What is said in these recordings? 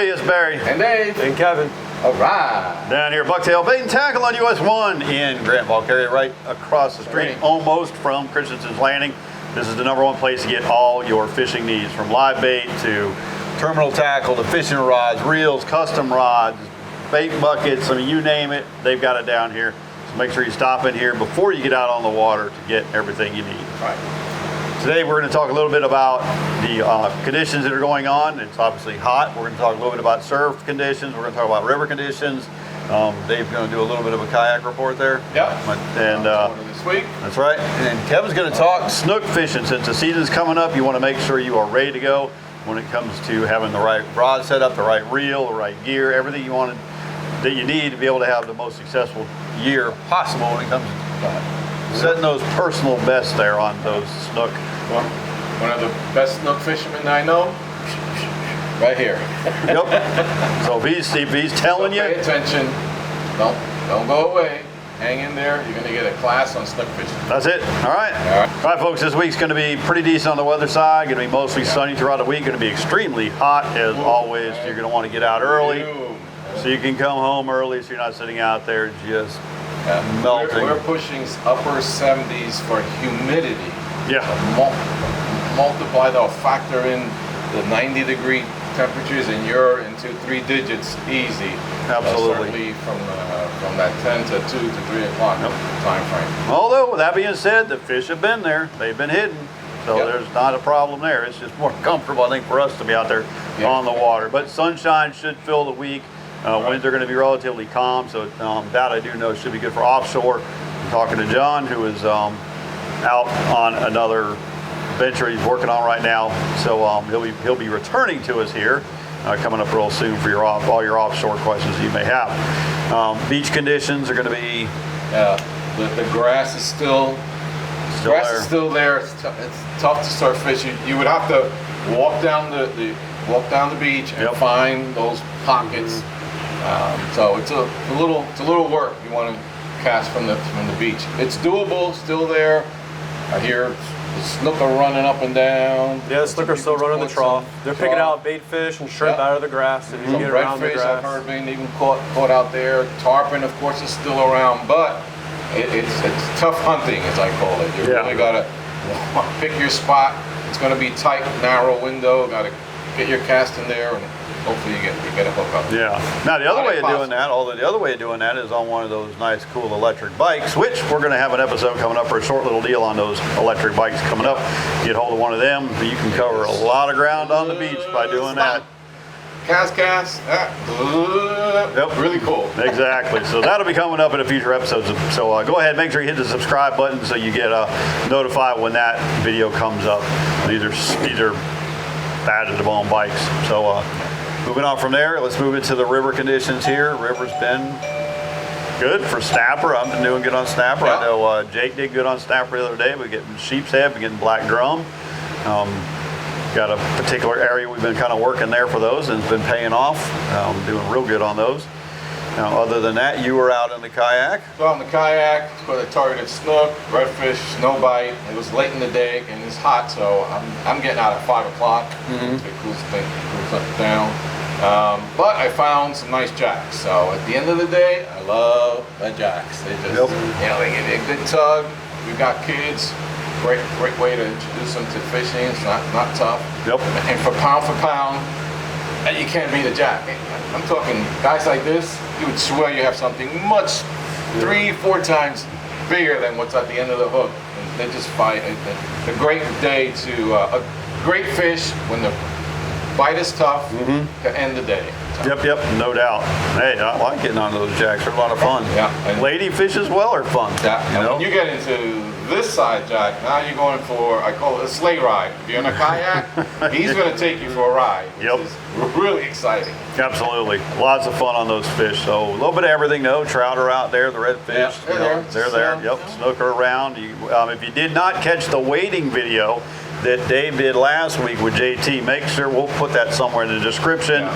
Everybody, it's Barry. And Dave. And Kevin. All right. Down here, Bucktail Bait and Tackle on US 1 in Grant Bulk area, right across the street, almost from Christensen's Landing. This is the #1 place to get all your fishing needs, from live bait to terminal tackle to fishing rods, reels, custom rods, bait buckets. I mean, you name it, they've got it down here. So make sure you stop in here before you get out on the water to get everything you need. Right. Today we're going to talk a little bit about the conditions that are going on. It's obviously hot. We're going to talk a little bit about surf conditions. We're going to talk about river conditions. Dave's going to do a little bit of a kayak report there. Yep. And this week. That's right. And Kevin's going to talk snook fishing. Since the season's coming up, you want to make sure you are ready to go when it comes to having the right rod set up, the right reel, the right gear, everything you want that you need to be able to have the most successful year possible when it comes to setting those personal bests there on those snook. Well, one of the best snook fishermen I know, right here. Yep. So if he's telling you, pay attention. Don't go away. Hang in there. You're going to get a class on snook fishing. That's it. All right. All right, folks. This week's going to be pretty decent on the weather side. Going to be mostly sunny throughout the week. Going to be extremely hot as always. You're going to want to get out early so you can come home early, so you're not sitting out there just melting. We're pushing upper 70s for humidity. Yeah. So multiply that, factor in the 90-degree temperatures, and you're into 3 digits easy. Absolutely. Certainly from that 10 to 2 to 3 o'clock time frame. Although, with that being said, the fish have been there. They've been hidden. So there's not a problem there. It's just more comfortable, I think, for us to be out there on the water. But sunshine should fill the week. Winds are going to be relatively calm, so that I do know should be good for offshore. I'm talking to John, who is out on another venture he's working on right now. So he'll be returning to us here coming up real soon for all your offshore questions you may have. Beach conditions are going to be. The grass is still there. It's tough to start fishing. You would have to walk down the beach and find those pockets. So it's a little work. You want to cast from the beach. It's doable, still there. I hear the snook are running up and down. Yeah, the snook are still running the trough. They're picking out bait fish and shrimp out of the grass, and you can get around the grass. I've heard being even caught out there. Tarpon, of course, is still around, but it's tough hunting, as I call it. You really got to pick your spot. It's going to be tight, narrow window. Got to get your cast in there, and hopefully you get a hook up. Yeah. Now the other way of doing that is on one of those nice, cool electric bikes, which we're going to have an episode coming up for a short little deal on those electric bikes coming up. Get hold of one of them, you can cover a lot of ground on the beach by doing that. Cast. Really cool. Exactly. So that'll be coming up in a future episodes. So go ahead, make sure you hit the subscribe button so you get notified when that video comes up. These are bad to the bone bikes. So moving on from there, let's move into the river conditions here. River's been good for snapper. I've been doing good on snapper. I know Jake did good on snapper the other day. We're getting sheep's head, we're getting black drum. Got a particular area we've been kind of working there for those, and it's been paying off. Doing real good on those. Now, other than that, you were out in the kayak? Well, in the kayak, where I targeted snook, redfish, snowbite. It was late in the day and it's hot, so I'm getting out at 5 o'clock. It cools down. But I found some nice jacks. So at the end of the day, I love the jacks. They just, they give you a good tug. We've got kids. Great way to introduce them to fishing. It's not tough. And for pound, you can't beat a jack. I'm talking guys like this, you would swear you have something much 3-4 times bigger than what's at the end of the hook. And they just fight. A great day to a great fish when the bite is tough to end the day. Yep, no doubt. Hey, I like getting onto those jacks. They're a lot of fun. And lady fish as well are fun. When you get into this side jack, now you're going for, I call it a sleigh ride. If you're in a kayak, he's going to take you for a ride, which is really exciting. Absolutely. Lots of fun on those fish. So a little bit of everything, though. Trout are out there, the redfish. They're there. Snook are around. If you did not catch the wading video that Dave did last week with JT, make sure we'll put that somewhere in the description.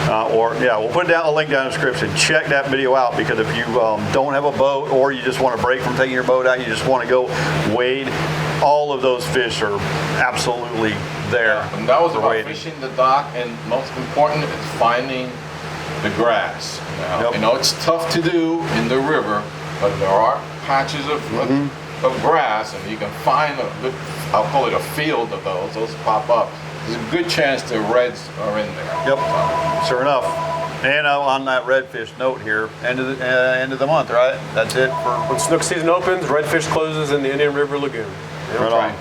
We'll put down a link down in the description. Check that video out, because if you don't have a boat, or you just want to break from taking your boat out, you just want to go wade, all of those fish are absolutely there. And that was for about waiting. fishing the dock, and most important is finding the grass. Now, Yep. you know, it's tough to do in the river, but there are patches of grass, and you can find a good, I'll call it a field of those pop up. There's a good chance the reds are in there. Yep, sure enough. And on that redfish note here, end of the month, right? That's it for When snook season opens, redfish closes in the Indian River Lagoon. right on.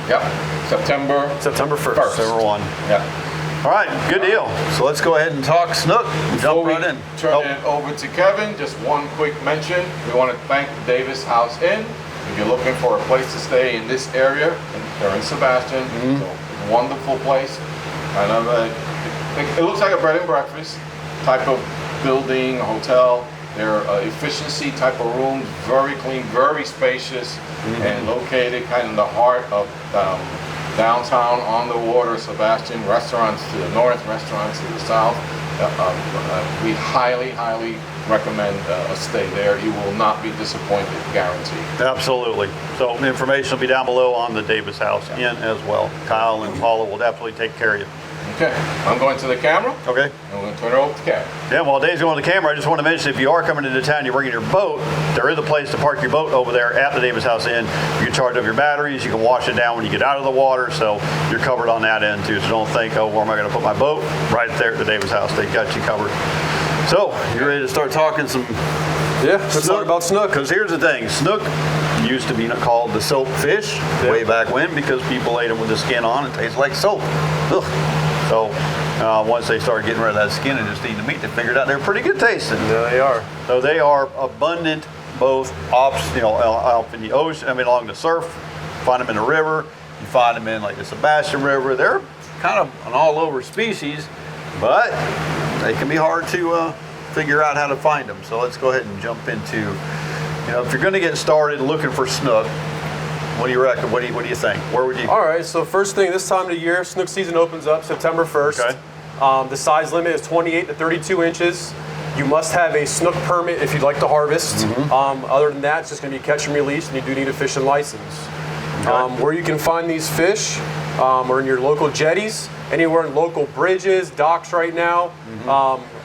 Yep, September September 1st. September 1. Yeah. All right, good deal. So let's go ahead and talk snook and jump Before we right in. turn Oh, it over to Kevin, just one quick mention. We want to thank the Davis House Inn. If you're looking for a place to stay in this area, they're in Sebastian. So, wonderful place. Kind of it looks like a bread and breakfast type of building, a hotel. They're efficiency type of rooms, very clean, very spacious, and located kind of in the heart of downtown on the water. Sebastian, restaurants to the north, restaurants to the south. We highly recommend a stay there. You will not be disappointed, guaranteed. absolutely. So the information will be down below on the Davis House Inn as well. Kyle and Paula will definitely take care of you. Okay, I'm going to the camera, Okay. and we're going to turn it over to Kevin. Yeah, while Dave's going to the camera, I just want to mention if you are coming into town, you're bringing your boat, there is a place to park your boat over there at the Davis House Inn. You can charge up your batteries, you can wash it down when you get out of the water, so you're covered on that end too. So don't think, oh, where am I going to put my boat? Right there at the Davis House, they got you covered. So, you ready to start talking some Yeah, let's talk about snook. Because here's the thing, snook used to be called the soap fish way back when because people ate them with the skin on. It tastes like soap. Ugh. So once they started getting rid of that skin and just eating the meat, they figured out they're pretty good tasting. Yeah, they are. So they are abundant both off in the ocean, along the surf. Find them in the river. You find them in like the Sebastian River. They're kind of an all over species, but they can be hard to figure out how to find them. So let's go ahead and jump into, if you're going to get started looking for snook, what do you reckon? What do you think? Where would you? All right, so first thing, this time of the year, snook season opens up September 1st. Okay. The size limit is 28 to 32 inches. You must have a snook permit if you'd like to harvest. Other than that, it's just going to be catch and release, and you do need a fishing license. Where you can find these fish are in your local jetties, anywhere in local bridges, docks right now.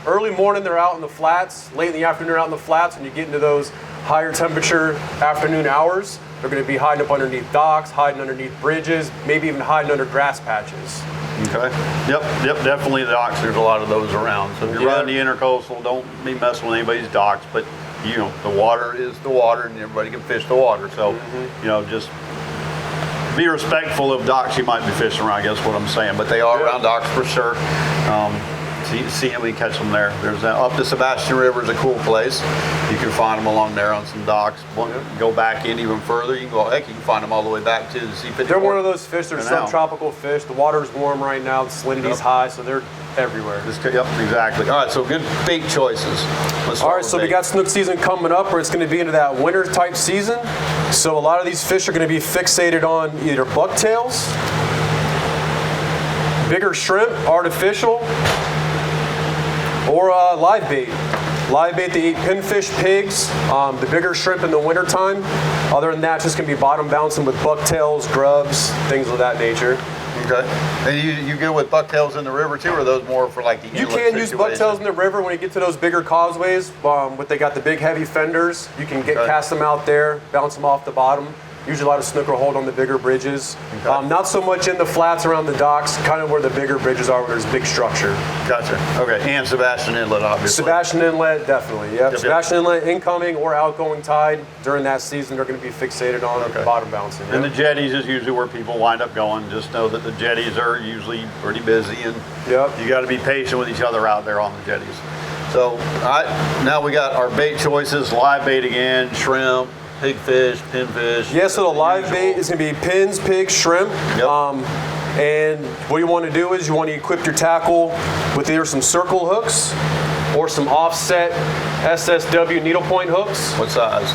Early morning, they're out in the flats. Late in the afternoon, they're out in the flats. When you get into those higher temperature afternoon hours, they're going to be hiding up underneath docks, hiding underneath bridges, maybe even hiding under grass patches. Okay. Yep, definitely the docks. There's a lot of those around. So if you're running the intercoastal, don't be messing with anybody's docks. But the water is the water, and everybody can fish the water. So just be respectful of docks you might be fishing around. I guess what I'm saying. But they are around docks for sure. See them, we catch them there. There's up the Sebastian River is a cool place. You can find them along there on some docks. Go back in even further. You can find them all the way back to the C-54. They're one of those fish. They're subtropical fish. The water's warm right now. The salinity's high, so they're everywhere. Yep, exactly. All right, so good bait choices. All right, so we got snook season coming up, where it's going to be into that winter type season. So a lot of these fish are going to be fixated on either bucktails, bigger shrimp, artificial, or live bait. Live bait, they eat pinfish, pigs, the bigger shrimp in the wintertime. Other than that, it's just going to be bottom bouncing with bucktails, grubs, things of that nature. Okay. And you go with bucktails in the river too, or are those more for like the inlet You can use situation? bucktails in the river when you get to those bigger causeways. They got the big heavy fenders. You can cast them out there, bounce them off the bottom. Usually a lot of snook will hold on the bigger bridges. Okay. Not so much in the flats around the docks, kind of where the bigger bridges are, where there's big structure. Gotcha. Okay. And Sebastian Inlet, obviously. Sebastian Inlet, definitely. Yep. Yep. Sebastian Inlet, incoming or outgoing tide during that season, they're going to be fixated on bottom bouncing. And the jetties is usually where people wind up going. Just know that the jetties are usually pretty busy, and you got to be patient with each other out there on the jetties. So, all right, now we got our bait choices: live bait again, shrimp, pigfish, pinfish. Yeah, so the live bait is going to be pins, pigs, shrimp. Yep. And what you want to do is you want to equip your tackle with either some circle hooks or some offset SSW needlepoint hooks. What size?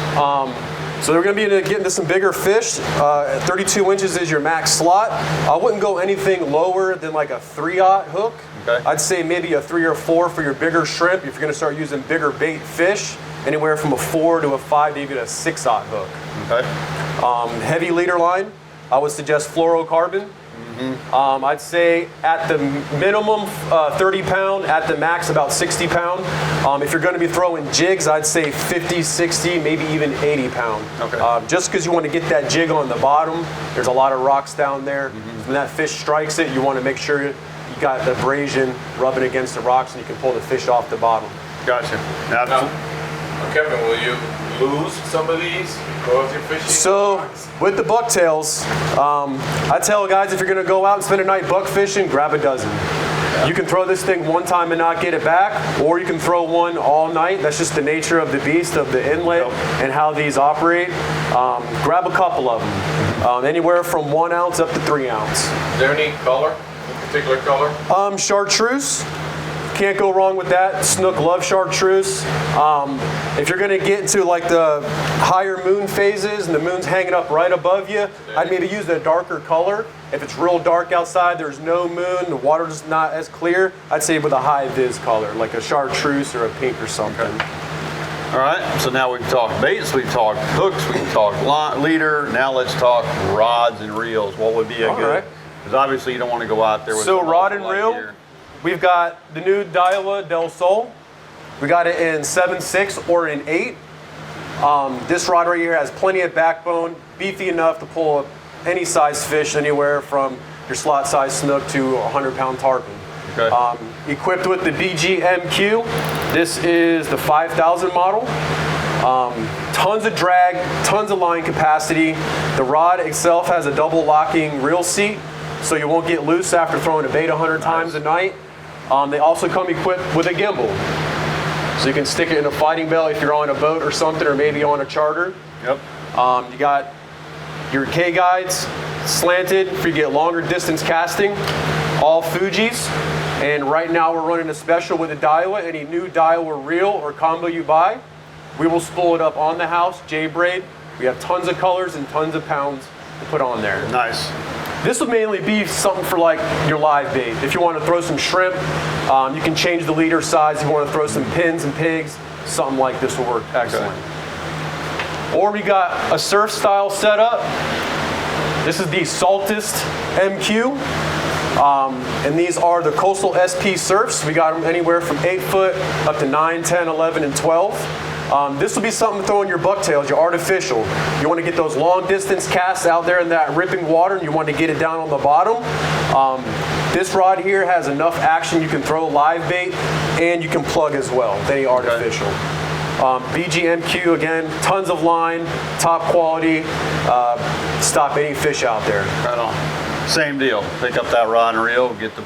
So they're going to be getting into some bigger fish. 32 inches is your max slot. I wouldn't go anything lower than like a 3/0 hook. Okay. I'd say maybe a 3 or 4 for your bigger shrimp. If you're going to start using bigger bait fish, anywhere from a 4 to a 5 to even a 6/0 hook. Okay. Heavy leader line. I would suggest fluorocarbon. I'd say at the minimum 30 pound, at the max about 60 pound. If you're going to be throwing jigs, I'd say 50, 60, maybe even 80 pound. Okay. Just because you want to get that jig on the bottom, there's a lot of rocks down there. When that fish strikes it, you want to make sure you got the abrasion rubbing against the rocks and you can pull the fish off the bottom. Gotcha. Now, Kevin, will you lose some of these because you're fishing? So with the bucktails, I tell guys if you're going to go out and spend a night buck fishing, grab a dozen. You can throw this thing one time and not get it back, or you can throw one all night. That's just the nature of the beast, of the inlet, and how these operate. Grab a couple of them, anywhere from 1 ounce up to 3 ounce. Is there any color, any particular color? Chartreuse. Can't go wrong with that. Snook loves chartreuse. If you're going to get into like the higher moon phases and the moon's hanging up right above you, I'd maybe use a darker color. If it's real dark outside, there's no moon, the water's not as clear, I'd say with a high vis color, like a chartreuse or a pink or something. Okay. All right, so now we've talked baits, we've talked hooks, we've talked leader. Now let's talk rods and reels. What would be a good? Because obviously you don't want to go out there with. So rod and reel. Gear. We've got the new Daiwa Del Sol. We got it in 7.6 or in 8. This rod right here has plenty of backbone, beefy enough to pull up any size fish, anywhere from your slot size snook to a 100-pound tarpon. Okay. Equipped with the BGMQ. This is the 5000 model. Tons of drag, tons of line capacity. The rod itself has a double locking reel seat, so you won't get loose after throwing a bait 100 times a night. They also come equipped with a gimbal. So you can stick it in a fighting belt if you're on a boat or something, or maybe on a charter. Yep. You got your K-guides slanted for you get longer distance casting, all Fujis. And right now we're running a special with the Daiwa. Any new Daiwa reel or combo you buy, we will spool it up on the house, J-braid. We have tons of colors and tons of pounds to put on there. Nice. This would mainly be something for like your live bait. If you want to throw some shrimp, you can change the leader size. If you want to throw some pins and pigs, something like this will work excellent. Okay. Or we got a surf style setup. This is the Saltist MQ. And these are the Coastal SP surfs. We got them anywhere from 8 foot up to 9, 10, 11, and 12. This will be something to throw in your bucktails, your artificial. You want to get those long distance casts out there in that ripping water, and you want to get it down on the bottom. This rod here has enough action. You can throw live bait and you can plug as well with any artificial. BGMQ, again, tons of line, top quality, stop any fish out there. Right on. Same deal. Pick up that rod and reel, get the.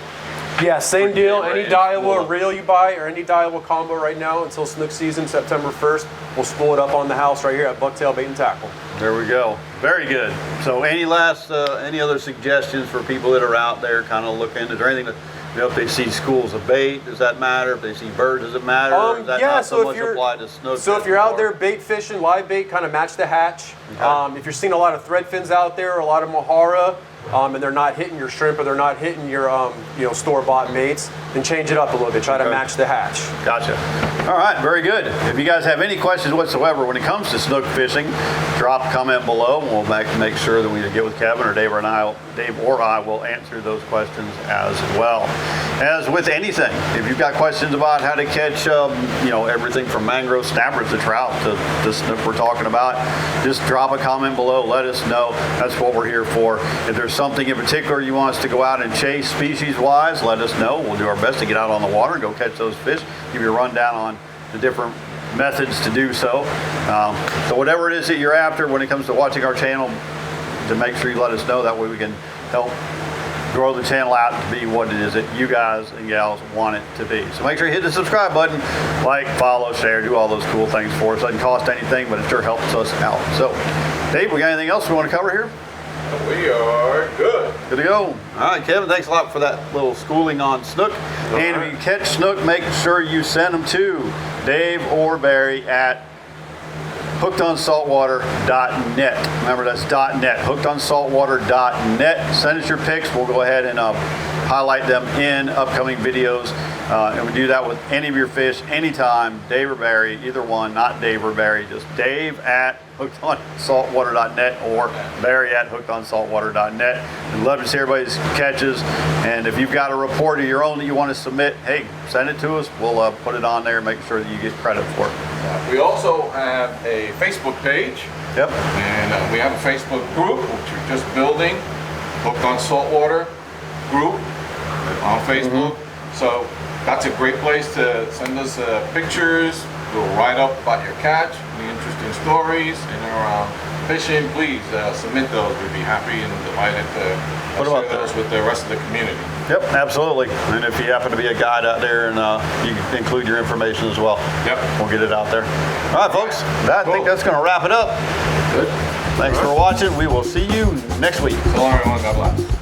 Yeah, same deal. Any Daiwa reel you buy or any Daiwa combo right now until snook season, September 1st, we'll spool it up on the house right here at Bucktail Bait and Tackle. There we go. Very good. So any other suggestions for people that are out there kind of looking? Is there anything that, if they see schools of bait, does that matter? If they see birds, does it matter? Or is that yeah, not so much applied to snook? So if you're out there bait fishing, live bait, kind of match the hatch. Okay. If you're seeing a lot of thread fins out there, or a lot of Mahara, and they're not hitting your shrimp or they're not hitting your store-bought baits, then change it up a little bit. Try to match the hatch. Gotcha. All right, very good. If you guys have any questions whatsoever when it comes to snook fishing, drop a comment below and we'll make sure that we get with Kevin or Dave or I will answer those questions as well. As with anything, if you've got questions about how to catch everything from mangrove snappers to trout to the snook we're talking about, just drop a comment below, let us know. That's what we're here for. If there's something in particular you want us to go out and chase species-wise, let us know. We'll do our best to get out on the water and go catch those fish, give you a rundown on the different methods to do so. So whatever it is that you're after when it comes to watching our channel, to make sure you let us know. That way we can help grow the channel out to be what it is that you guys and gals want it to be. So make sure you hit the subscribe button, like, follow, share, do all those cool things for us. It doesn't cost anything, but it sure helps us out. So, Dave, we got anything else we want to cover here? We are good. Good to go. All right, Kevin, thanks a lot for that little schooling on snook. And if you catch snook, make sure you send them to Dave or Barry at hookedonsaltwater.net. Remember, that's .net, hookedonsaltwater.net. Send us your pics. We'll go ahead and highlight them in upcoming videos And we do that with any of your fish, anytime, Dave or Barry, either one, not Dave or Barry, just Dave at hookedonsaltwater.net or Barry at hookedonsaltwater.net. We'd love to see everybody's catches. And if you've got a report of your own that you want to submit, hey, send it to us. We'll put it on there and make sure that you get credit for it. We also have a Facebook page. Yep. And we have a Facebook group, which we're just building, Hooked on Saltwater group on Facebook. So that's a great place to send us pictures. We'll write up about your catch, any interesting stories, and around fishing. Please submit those. We'd be happy and delighted to share those with the rest of the community. Yep, absolutely. And if you happen to be a guide out there, and you can include your information as well. Yep. We'll get it out there. All right, folks. I think that's going to wrap it up. Good. Thanks for watching. We will see you next week. So long, everyone. God bless.